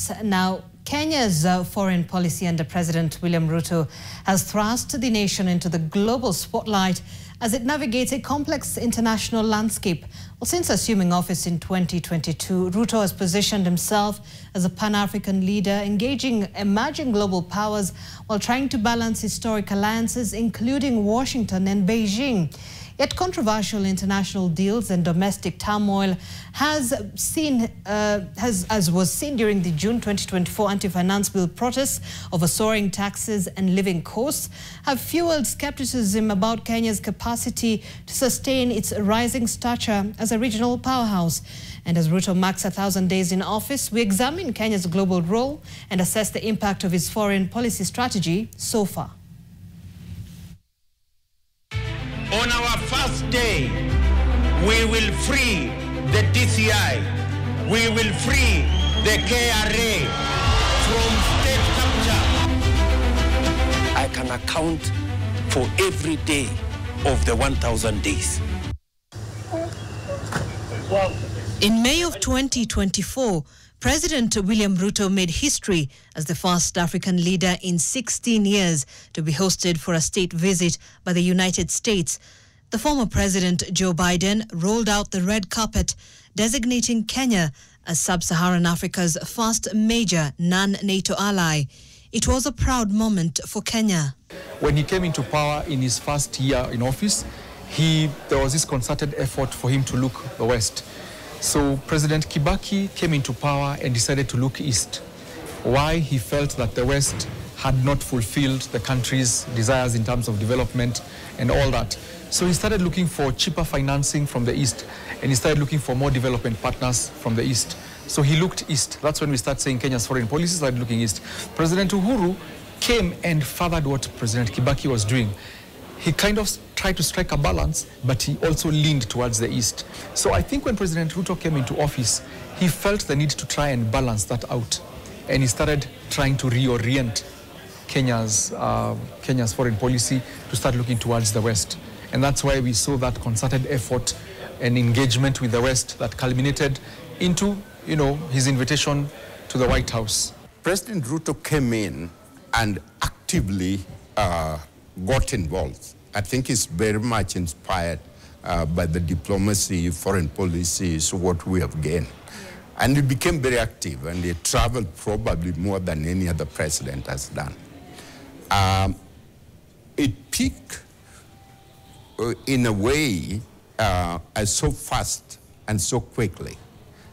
minutes. Now, Kenya's foreign policy under President William Ruto has thrust the nation into the global spotlight as it navigates a complex international landscape. Well, since assuming office in 2022, Ruto has positioned himself as a Pan-African leader, engaging emerging global powers while trying to balance historic alliances, including Washington and Beijing. Yet controversial international deals and domestic turmoil as was seen during the June 2024 anti-finance bill protests over soaring taxes and living costs, have fueled skepticism about Kenya's capacity to sustain its rising stature as a regional powerhouse. And as Ruto marks 1,000 days in office, we examine Kenya's global role and assess the impact of his foreign policy strategy so far. On our first day, we will free the DCI, we will free the KRA from state capture. I can account for every day of the 1,000 days. In May of 2024, President William Ruto made history as the first African leader in 16 years to be hosted for a state visit by the United States. The former President Joe Biden rolled out the red carpet, designating Kenya as Sub-Saharan Africa's first major non-NATO ally. It was a proud moment for Kenya. When he came into power in his first year in office, there was this concerted effort for him to look the West. So President Kibaki came into power and decided to look east. Why? He felt that the West had not fulfilled the country's desires in terms of development and all that. So he started looking for cheaper financing from the east, and he started looking for more development partners from the east. So he looked east. That's when we start saying Kenya's foreign policy started looking east. President Uhuru came and furthered what President Kibaki was doing. He kind of tried to strike a balance, but he also leaned towards the east. So I think when President Ruto came into office, he felt the need to try and balance that out. And he started trying to reorient Kenya's foreign policy to start looking towards the West. And that's why we saw that concerted effort and engagement with the West that culminated into, his invitation to the White House. President Ruto came in and actively got involved. I think he's very much inspired by the diplomacy, foreign policy is what we have gained. And he became very active, and he traveled probably more than any other president has done. It peaked in a way so fast and so quickly.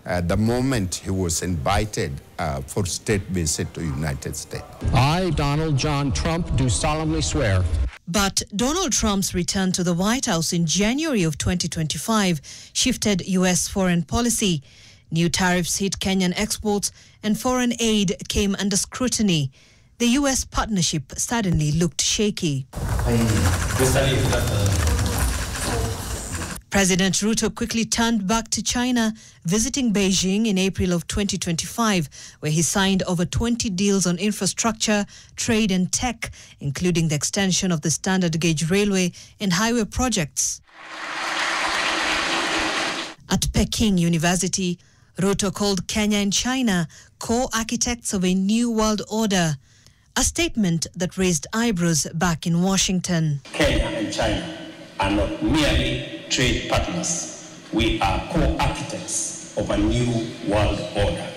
The moment he was invited for state visit to the United States. I, Donald John Trump, do solemnly swear. But Donald Trump's return to the White House in January of 2025 shifted U.S. foreign policy. New tariffs hit Kenyan exports and foreign aid came under scrutiny. The U.S. partnership suddenly looked shaky. President Ruto quickly turned back to China, visiting Beijing in April of 2025, where he signed over 20 deals on infrastructure, trade and tech, including the extension of the standard gauge railway and highway projects. At Peking University, Ruto called Kenya and China co-architects of a new world order, a statement that raised eyebrows back in Washington. Kenya and China are not merely trade partners. We are co-architects of a new world order,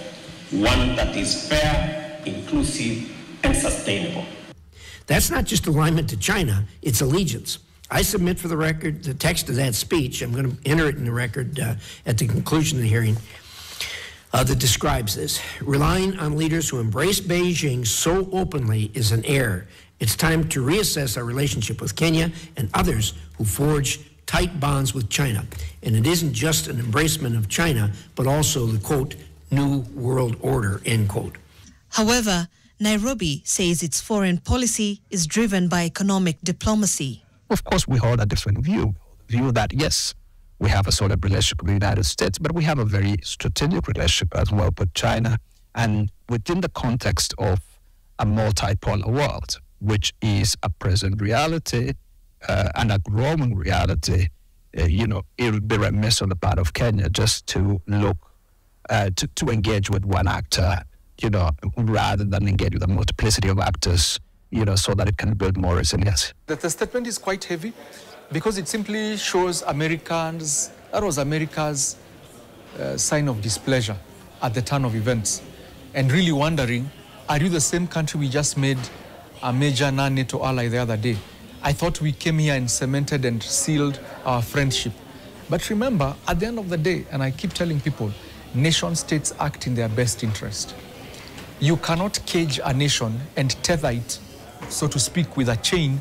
one that is fair, inclusive, and sustainable. That's not just alignment to China, it's allegiance. I submit for the record the text of that speech. I'm going to enter it in the record at the conclusion of the hearing that describes this. Relying on leaders who embrace Beijing so openly is an error. It's time to reassess our relationship with Kenya and others who forge tight bonds with China. And it isn't just an embracement of China, but also the, quote, new world order, end quote. However, Nairobi says its foreign policy is driven by economic diplomacy. Of course, we hold a different view that, yes, we have a solid relationship with the United States, but we have a very strategic relationship as well with China. And within the context of a multipolar world, which is a present reality, and a growing reality, it would be remiss on the part of Kenya just to look, to engage with one actor rather than engage with a multiplicity of actors, so that it can build more resilience. The statement is quite heavy because it simply shows America's sign of displeasure at the turn of events and really wondering, are you the same country we just made a major non-NATO ally the other day? I thought we came here and cemented and sealed our friendship. But remember, at the end of the day, and I keep telling people, nation states act in their best interest. You cannot cage a nation and tether it, so to speak, with a chain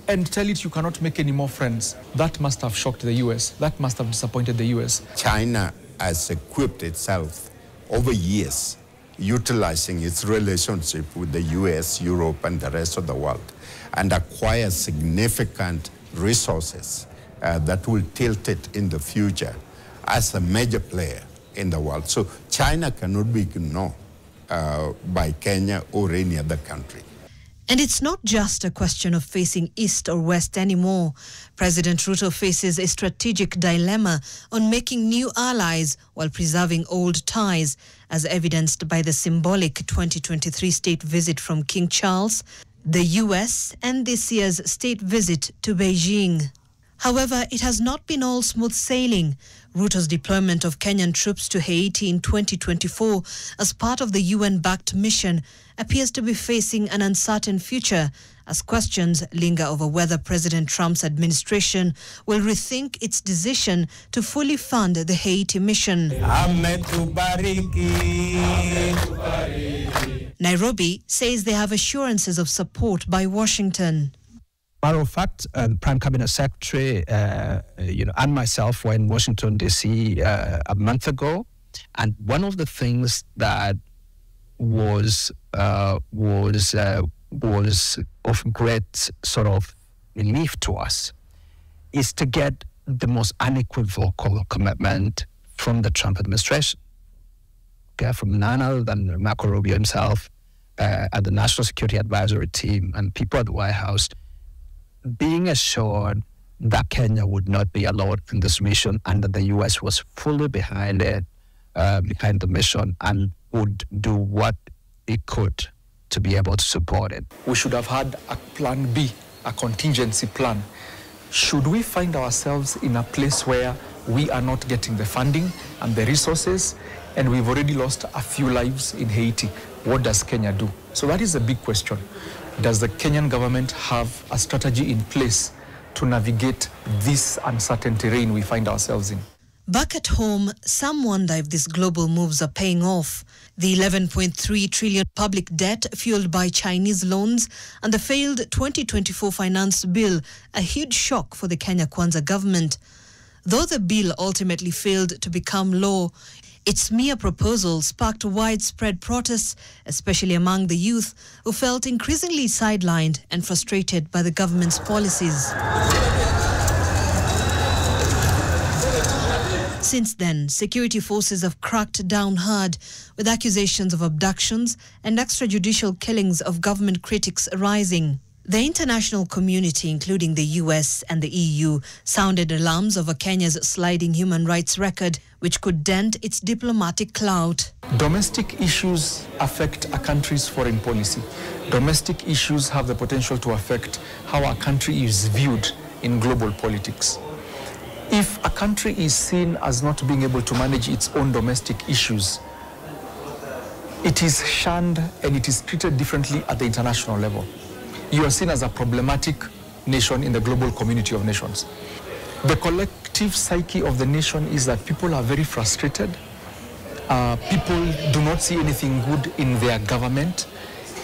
and tell it you cannot make any more friends. That must have shocked the US. That must have disappointed the US. China has equipped itself over years, utilizing its relationship with the US, Europe, and the rest of the world, and acquires significant resources that will tilt it in the future as a major player in the world. So China cannot be ignored by Kenya or any other country. And it's not just a question of facing East or West anymore. President Ruto faces a strategic dilemma on making new allies while preserving old ties, as evidenced by the symbolic 2023 state visit from King Charles, the US, and this year's state visit to Beijing. However, it has not been all smooth sailing. Ruto's deployment of Kenyan troops to Haiti in 2024 as part of the UN-backed mission appears to be facing an uncertain future, as questions linger over whether President Trump's administration will rethink its decision to fully fund the Haiti mission. Nairobi says they have assurances of support by Washington. Matter of fact, the Prime Cabinet Secretary, and myself were in Washington, D.C. A month ago, and one of the things that was of great sort of relief to us is to get the most unequivocal commitment from the Trump administration, from none other than Marco Rubio himself, and the National Security Advisory Team, and people at the White House, being assured that Kenya would not be alone in this mission and that the U.S. was fully behind it, behind the mission, and would do what it could to be able to support it. We should have had a plan B, a contingency plan. Should we find ourselves in a place where we are not getting the funding and the resources, and we've already lost a few lives in Haiti, what does Kenya do? So that is a big question. Does the Kenyan government have a strategy in place to navigate this uncertain terrain we find ourselves in? Back at home, some wonder if these global moves are paying off. The 11.3 trillion public debt fueled by Chinese loans and the failed 2024 finance bill, a huge shock for the Kenya Kwanza government. Though the bill ultimately failed to become law, its mere proposal sparked widespread protests, especially among the youth, who felt increasingly sidelined and frustrated by the government's policies. Since then, security forces have cracked down hard, with accusations of abductions and extrajudicial killings of government critics rising. The international community, including the US and the EU, sounded alarms over Kenya's sliding human rights record, which could dent its diplomatic clout. Domestic issues affect a country's foreign policy. Domestic issues have the potential to affect how a country is viewed in global politics. If a country is seen as not being able to manage its own domestic issues, it is shunned and it is treated differently at the international level. You are seen as a problematic nation in the global community of nations. The collective psyche of the nation is that people are very frustrated. People do not see anything good in their government.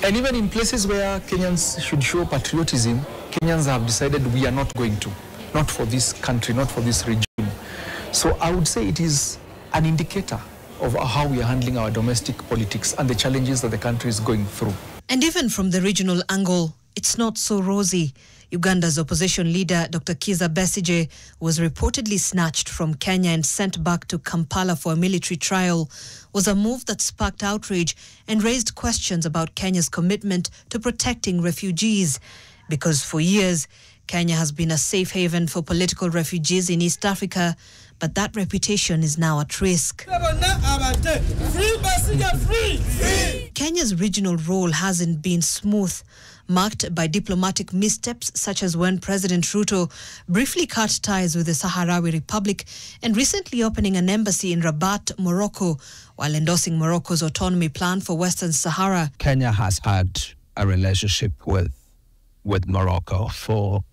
And even in places where Kenyans should show patriotism, Kenyans have decided we are not going to. Not for this country, not for this region. So I would say it is an indicator of how we are handling our domestic politics and the challenges that the country is going through. And even from the regional angle, it's not so rosy. Uganda's opposition leader, Dr. Kizza Besigye, was reportedly snatched from Kenya and sent back to Kampala for a military trial, was a move that sparked outrage and raised questions about Kenya's commitment to protecting refugees. Because for years, Kenya has been a safe haven for political refugees in East Africa, but that reputation is now at risk. Kenya's regional role hasn't been smooth, marked by diplomatic missteps such as when President Ruto briefly cut ties with the Sahrawi Republic and recently opening an embassy in Rabat, Morocco, while endorsing Morocco's autonomy plan for Western Sahara. Kenya has had a relationship with Morocco for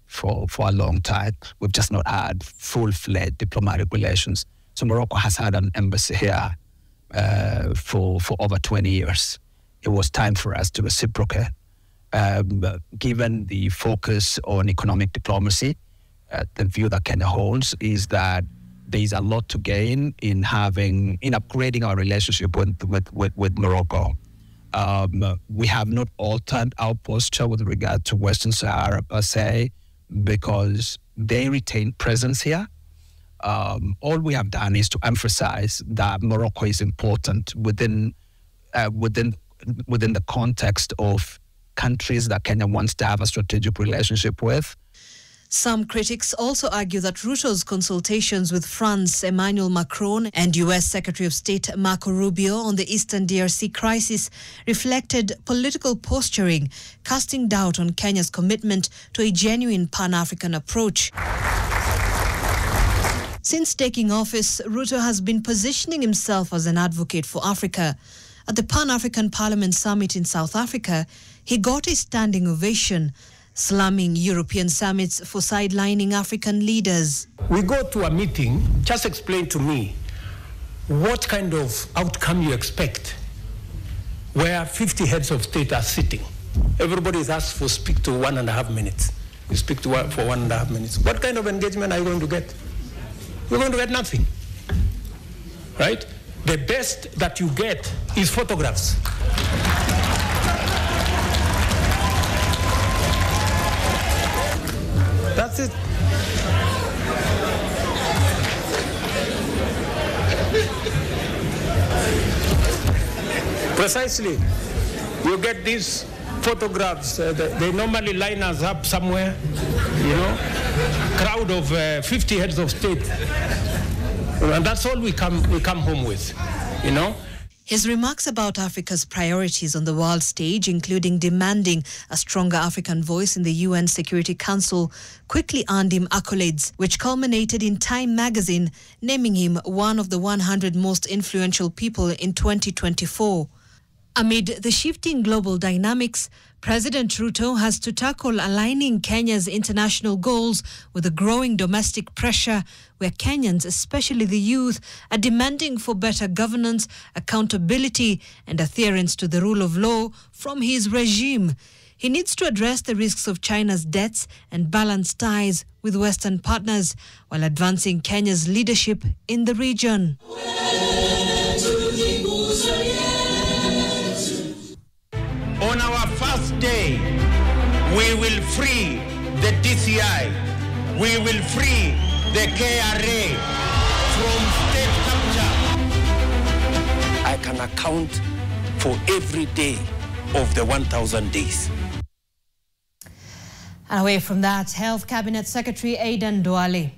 a long time. We've just not had full-fledged diplomatic relations. So Morocco has had an embassy here for over 20 years. It was time for us to reciprocate. Given the focus on economic diplomacy, the view that Kenya holds is that there is a lot to gain in upgrading our relationship with Morocco. We have not altered our posture with regard to Western Sahara per se, because they retain presence here. All we have done is to emphasize that Morocco is important within the context of countries that Kenya wants to have a strategic relationship with. Some critics also argue that Ruto's consultations with France, Emmanuel Macron, and US Secretary of State Marco Rubio on the Eastern DRC crisis reflected political posturing, casting doubt on Kenya's commitment to a genuine Pan-African approach. Since taking office, Ruto has been positioning himself as an advocate for Africa. At the Pan-African Parliament Summit in South Africa, he got a standing ovation, slamming European summits for sidelining African leaders. We go to a meeting, just explain to me what kind of outcome you expect where 50 heads of state are sitting. Everybody is asked to speak to 1.5 minutes. You speak to for 1.5 minutes. What kind of engagement are you going to get? You're going to get nothing, right? The best that you get is photographs. That's it. Precisely. You get these photographs. They normally line us up somewhere, crowd of 50 heads of state. And that's all we come home with, His remarks about Africa's priorities on the world stage, including demanding a stronger African voice in the UN Security Council, quickly earned him accolades, which culminated in Time magazine naming him one of the 100 most influential people in 2024. Amid the shifting global dynamics, President Ruto has to tackle aligning Kenya's international goals with the growing domestic pressure where Kenyans, especially the youth, are demanding for better governance, accountability and adherence to the rule of law from his regime. He needs to address the risks of China's debts and balance ties with Western partners while advancing Kenya's leadership in the region. On our first day, we will free the DCI. We will free the KRA from state capture. I can account for every day of the 1,000 days. Away from that, Health Cabinet Secretary Aidan Duale